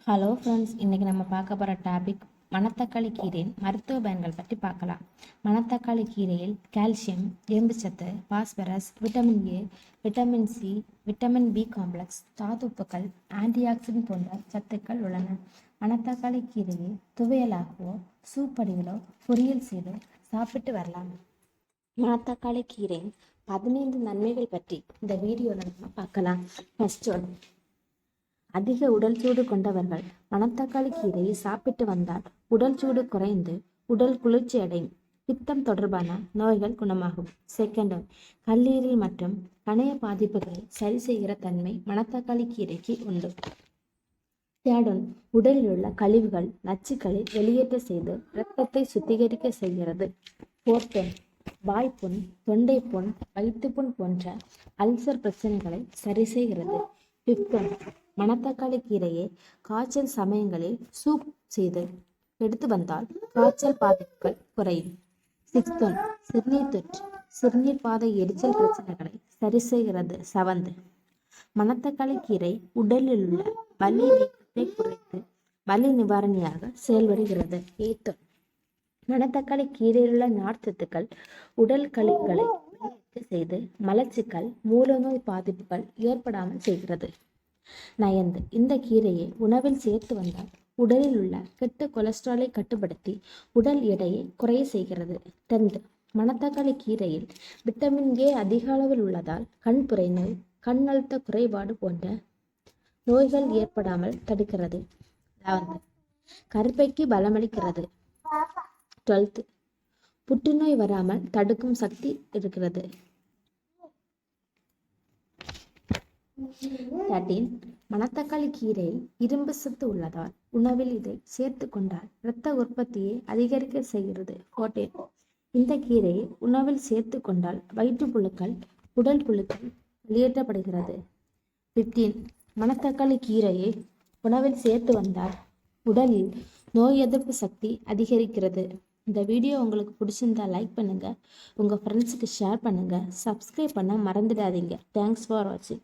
Hello friends, இன்றைக்கி நம்ம பார்க்க போகிற டாபிக் மணத்தக்காளி கீரையின் மருத்துவ பயன்கள் பற்றி பார்க்கலாம். மணத்தக்காளி கீரையில் கால்சியம், இரும்புச்சத்து, phosphorus, vitamin A, vitamin C, vitamin B complex, தாதுப்புக்கள், ஆன்டிஆக்சிடென்ட் போன்ற சத்துக்கள் உள்ளன. மணத்தக்காளி கீரையை துவையலாகவோ சூப்படிகளோ பொரியல் செய்து சாப்பிட்டு வரலாம். மணத்தக்காளி கீரையின் 15 நன்மைகள் பற்றி இந்த வீடியோவில் நம்ம பார்க்கலாம். ஃபர்ஸ்ட் ஒன், அதிக உடல் சூடு கொண்டவர்கள் மணத்தக்காளி கீரையை சாப்பிட்டு வந்தால் உடல் சூடு குறைந்து உடல் குளிர்ச்சி அடையும். பித்தம் தொடர்பான நோய்கள் குணமாகும். செகண்ட் ஒன், கல்லீரல் மற்றும் கணைய பாதிப்புகளை சரி செய்கிற தன்மை மணத்தக்காளி கீரைக்கு உண்டு. தேர்ட் ஒன், உடலில் உள்ள கழிவுகள் நச்சுக்களை வெளியேற்ற செய்து இரத்தத்தை சுத்திகரிக்க செய்கிறது. ஃபோர்த் ஒன், வாய்ப்புண், தொண்டை புண், வயிற்றுப்புண் போன்ற அல்சர் பிரச்சனைகளை சரி செய்கிறது. ஃபிஃப்த் ஒன், மணத்தக்காளி கீரையை காய்ச்சல் சமயங்களில் சூப் செய்து எடுத்து வந்தால் காய்ச்சல் பாதிப்புகள் குறையும். சிக்ஸ்த் ஒன், சிறுநீர் தொற்று, சிறுநீர் பாதை எரிச்சல் பிரச்சனைகளை சரி செய்கிறது. செவன்த், மணத்தக்காளி கீரை உடலில் உள்ள வலி வீக்கத்தை குறைத்து வலி நிவாரணியாக செயல்படுகிறது. எய்த் ஒன், மணத்தக்காளி கீரையில் உள்ள நார்ச்சத்துக்கள் உடல் கழிவுகளை வெளியேற்ற செய்து மலச்சிக்கல், மூலநோய் பாதிப்புகள் ஏற்படாமல் செய்கிறது. நயந்து, இந்த கீரையை உணவில் சேர்த்து வந்தால் உடலில் உள்ள கெட்ட கொலஸ்ட்ராலை கட்டுப்படுத்தி உடல் எடையை குறைய செய்கிறது. 10th, மணத்தக்காளி கீரையில் விட்டமின் ஏ அதிக அளவில் உள்ளதால் கண்புரை நோய், கண் அழுத்த குறைபாடு போன்ற நோய்கள் ஏற்படாமல் தடுக்கிறது. 11th, கருப்பைக்கு பலமளிக்கிறது. 12th, புற்றுநோய் வராமல் தடுக்கும் சக்தி இருக்கிறது. 13, மணத்தக்காளி கீரையில் இரும்பு சத்து உள்ளதால் உணவில் இதை சேர்த்து கொண்டால் இரத்த உற்பத்தியை அதிகரிக்க செய்கிறது. 14, இந்த கீரையை உணவில் சேர்த்து கொண்டால் வயிற்றுப்புழுக்கள், உடல் புழுக்கள் வெளியேற்றப்படுகிறது. 15, மணத்தக்காளி கீரையை உணவில் சேர்த்து வந்தால் உடலில் நோய் எதிர்ப்பு சக்தி அதிகரிக்கிறது. இந்த வீடியோ உங்களுக்கு பிடிச்சிருந்தா லைக் பண்ணுங்க, உங்க ஃப்ரெண்ட்ஸுக்கு ஷேர் பண்ணுங்க, சப்ஸ்கிரைப் பண்ண மறந்துடாதீங்க. தேங்க்ஸ் ஃபார் வாட்சிங்.